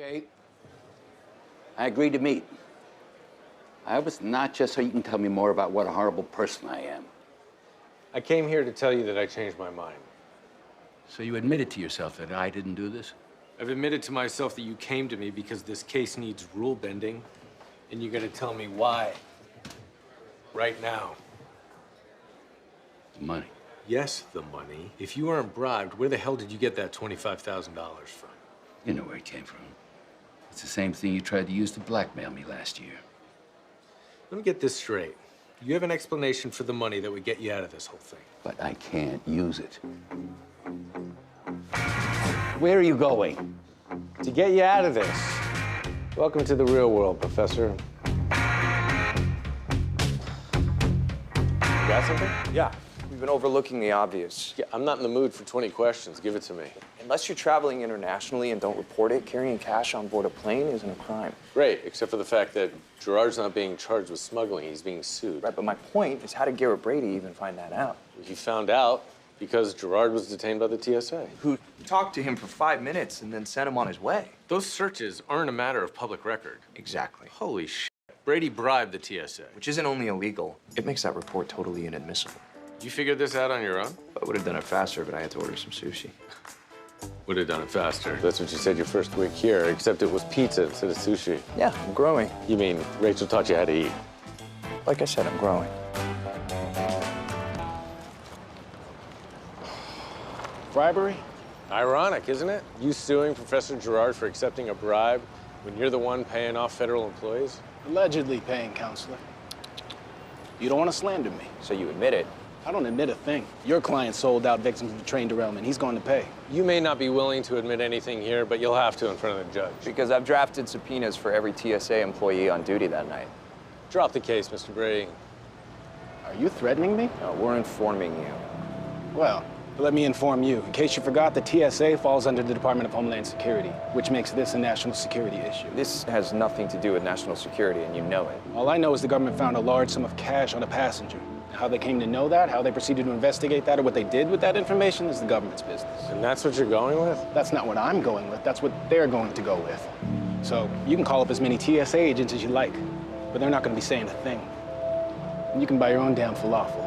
Okay. I agreed to meet. I was not just so you can tell me more about what a horrible person I am. I came here to tell you that I changed my mind. So you admitted to yourself that I didn't do this? I've admitted to myself that you came to me because this case needs rule bending, and you gotta tell me why. Right now. The money. Yes, the money. If you weren't bribed, where the hell did you get that $25,000 from? You know where it came from. It's the same thing you tried to use to blackmail me last year. Let me get this straight. You have an explanation for the money that would get you out of this whole thing. But I can't use it. Where are you going? To get you out of this. Welcome to the real world, Professor. You got something? Yeah, we've been overlooking the obvious. Yeah, I'm not in the mood for 20 questions. Give it to me. Unless you're traveling internationally and don't report it, carrying cash on board a plane isn't a crime. Great, except for the fact that Gerard's not being charged with smuggling. He's being sued. Right, but my point is, how did Garrett Brady even find that out? He found out because Gerard was detained by the TSA. Who talked to him for 5 minutes and then sent him on his way. Those searches aren't a matter of public record. Exactly. Holy shit. Brady bribed the TSA. Which isn't only illegal, it makes that report totally inadmissible. You figured this out on your own? I would have done it faster, but I had to order some sushi. Would have done it faster. That's what you said your first week here, except it was pizza instead of sushi. Yeah, I'm growing. You mean Rachel taught you how to eat? Like I said, I'm growing. Bribery? Ironic, isn't it? You suing Professor Gerard for accepting a bribe when you're the one paying off federal employees? Allegedly paying, counselor. You don't want to slander me. So you admit it. I don't admit a thing. Your client sold out victims of train derailment. He's going to pay. You may not be willing to admit anything here, but you'll have to in front of the judge. Because I've drafted subpoenas for every TSA employee on duty that night. Drop the case, Mr. Brady. Are you threatening me? No, we're informing you. Well, let me inform you. In case you forgot, the TSA falls under the Department of Homeland Security, which makes this a national security issue. This has nothing to do with national security, and you know it. All I know is the government found a large sum of cash on a passenger. How they came to know that, how they proceeded to investigate that, or what they did with that information is the government's business. And that's what you're going with? That's not what I'm going with. That's what they're going to go with. So you can call up as many TSA agents as you like, but they're not going to be saying a thing. And you can buy your own damn falafel.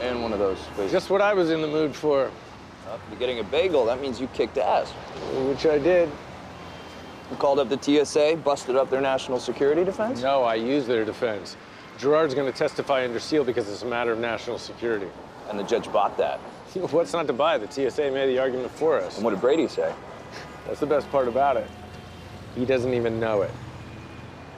And one of those, please. Just what I was in the mood for. Well, you're getting a bagel. That means you kicked ass. Which I did. You called up the TSA, busted up their national security defense? No, I used their defense. Gerard's going to testify under seal because it's a matter of national security. And the judge bought that. What's not to buy? The TSA made the argument for us. And what did Brady say? That's the best part about it. He doesn't even know it.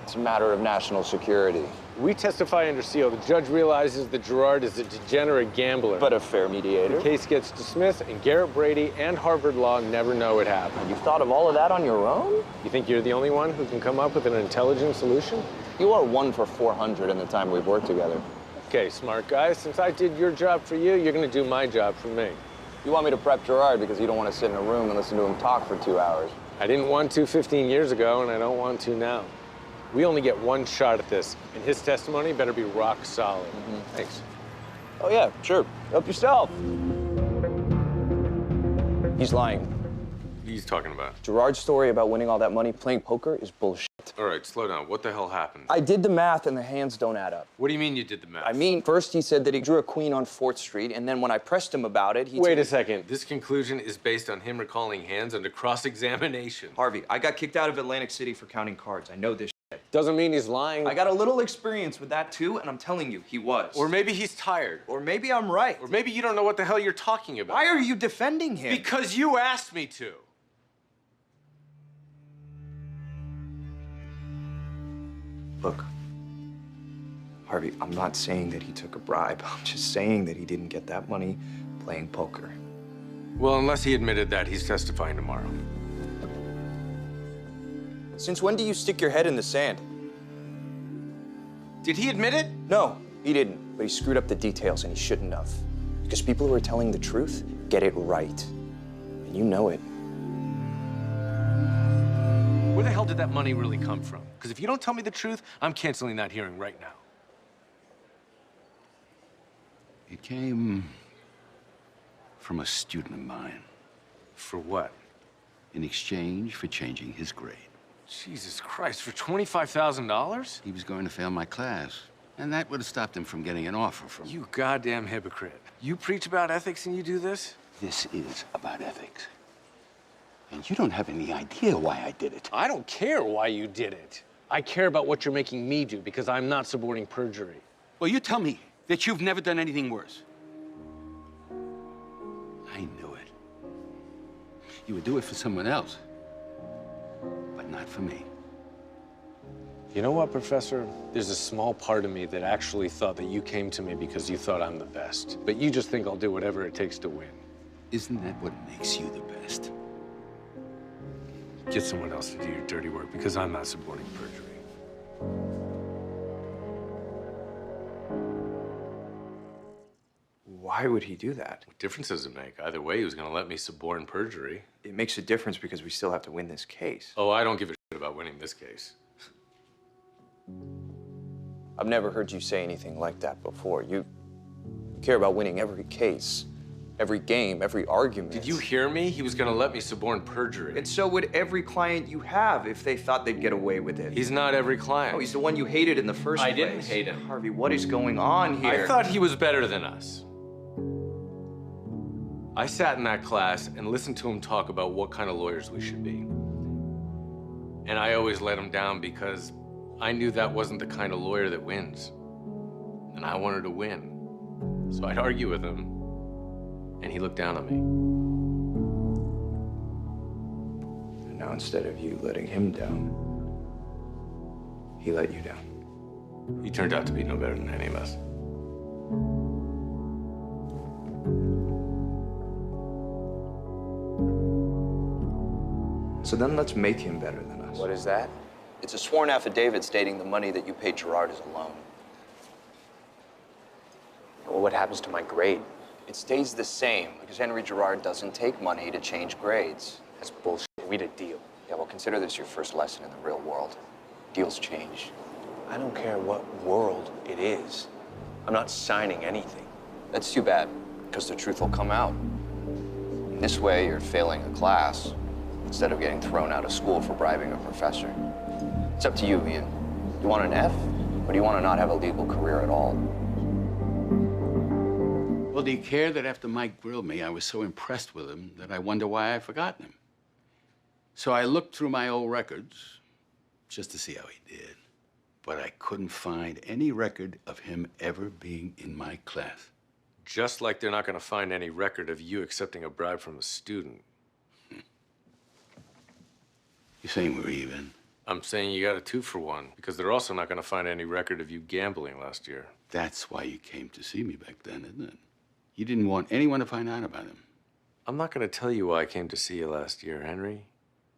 It's a matter of national security. We testify under seal. The judge realizes that Gerard is a degenerate gambler. But a fair mediator. The case gets dismissed, and Garrett Brady and Harvard Law never know it happened. You thought of all of that on your own? You think you're the only one who can come up with an intelligent solution? You are 1 for 400 in the time we've worked together. Okay, smart guy. Since I did your job for you, you're going to do my job for me. You want me to prep Gerard because you don't want to sit in a room and listen to him talk for 2 hours. I didn't want to 15 years ago, and I don't want to now. We only get one shot at this, and his testimony better be rock solid. Thanks. Oh, yeah, sure. Help yourself. He's lying. What are you talking about? Gerard's story about winning all that money playing poker is bullshit. All right, slow down. What the hell happened? I did the math, and the hands don't add up. What do you mean you did the math? I mean, first he said that he drew a queen on 4th Street, and then when I pressed him about it, he Wait a second. This conclusion is based on him recalling hands under cross-examination. Harvey, I got kicked out of Atlantic City for counting cards. I know this shit. Doesn't mean he's lying. I got a little experience with that, too, and I'm telling you, he was. Or maybe he's tired. Or maybe I'm right. Or maybe you don't know what the hell you're talking about. Why are you defending him? Because you asked me to. Look, Harvey, I'm not saying that he took a bribe. I'm just saying that he didn't get that money playing poker. Well, unless he admitted that, he's testifying tomorrow. Since when do you stick your head in the sand? Did he admit it? No, he didn't. But he screwed up the details, and he shouldn't have. Because people who are telling the truth get it right. And you know it. Where the hell did that money really come from? Because if you don't tell me the truth, I'm canceling that hearing right now. It came from a student of mine For what? in exchange for changing his grade. Jesus Christ, for $25,000? He was going to fail my class, and that would have stopped him from getting an offer from You goddamn hypocrite. You preach about ethics and you do this? This is about ethics. And you don't have any idea why I did it. I don't care why you did it. I care about what you're making me do because I'm not suborning perjury. Well, you tell me that you've never done anything worse. I knew it. You would do it for someone else, but not for me. You know what, Professor? There's a small part of me that actually thought that you came to me because you thought I'm the best. But you just think I'll do whatever it takes to win. Isn't that what makes you the best? Get someone else to do your dirty work because I'm not suborning perjury. Why would he do that? What difference does it make? Either way, he was gonna let me suborn perjury. It makes a difference because we still have to win this case. Oh, I don't give a shit about winning this case. I've never heard you say anything like that before. You care about winning every case, every game, every argument. Did you hear me? He was gonna let me suborn perjury. And so would every client you have if they thought they'd get away with it. He's not every client. Oh, he's the one you hated in the first place. I didn't hate him. Harvey, what is going on here? I thought he was better than us. I sat in that class and listened to him talk about what kind of lawyers we should be. And I always let him down because I knew that wasn't the kind of lawyer that wins. And I wanted to win. So I'd argue with him, and he looked down on me. And now instead of you letting him down, he let you down. He turned out to be no better than any of us. So then let's make him better than us. What is that? It's a sworn affidavit stating the money that you paid Gerard is a loan. Well, what happens to my grade? It stays the same because Henry Gerard doesn't take money to change grades. That's bullshit. We had a deal. Yeah, well, consider this your first lesson in the real world. Deals change. I don't care what world it is. I'm not signing anything. That's too bad, because the truth will come out. This way, you're failing a class instead of getting thrown out of school for bribing a professor. It's up to you, Ian. You want an F, or do you want to not have a legal career at all? Well, do you care that after Mike grilled me, I was so impressed with him that I wonder why I've forgotten him? So I looked through my old records just to see how he did. But I couldn't find any record of him ever being in my class. Just like they're not gonna find any record of you accepting a bribe from a student. You're saying we're even? I'm saying you got a 2-for-1, because they're also not gonna find any record of you gambling last year. That's why you came to see me back then, isn't it? You didn't want anyone to find out about him. I'm not gonna tell you why I came to see you last year, Henry,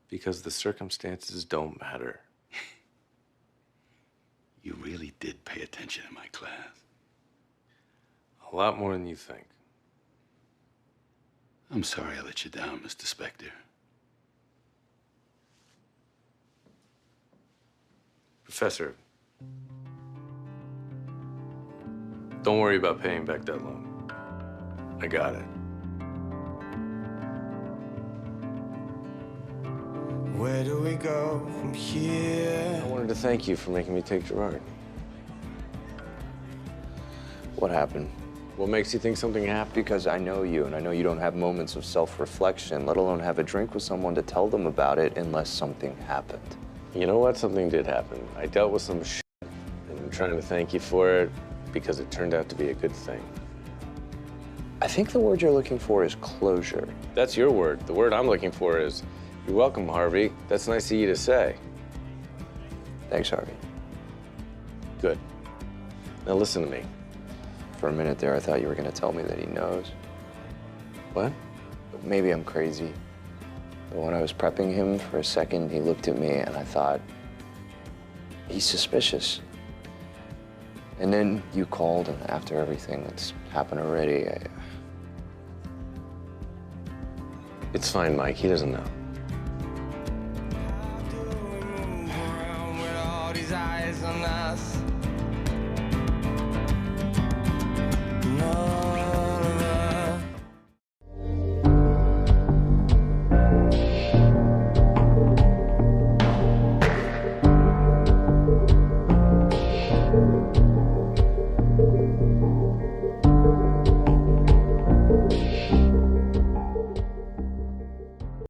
because the circumstances don't matter. You really did pay attention in my class. A lot more than you think. I'm sorry I let you down, Mr. Specter. Professor, don't worry about paying back that loan. I got it. Where do we go from here? I wanted to thank you for making me take Gerard. What happened? What makes you think something happened? Because I know you, and I know you don't have moments of self-reflection, let alone have a drink with someone to tell them about it unless something happened. You know what? Something did happen. I dealt with some shit, and I'm trying to thank you for it because it turned out to be a good thing. I think the word you're looking for is closure. That's your word. The word I'm looking for is, you're welcome, Harvey. That's nice of you to say. Thanks, Harvey. Good. Now listen to me. For a minute there, I thought you were going to tell me that he knows. What? Maybe I'm crazy. But when I was prepping him for a second, he looked at me and I thought, he's suspicious. And then you called, and after everything that's happened already, It's fine, Mike. He doesn't know. With all these eyes on us.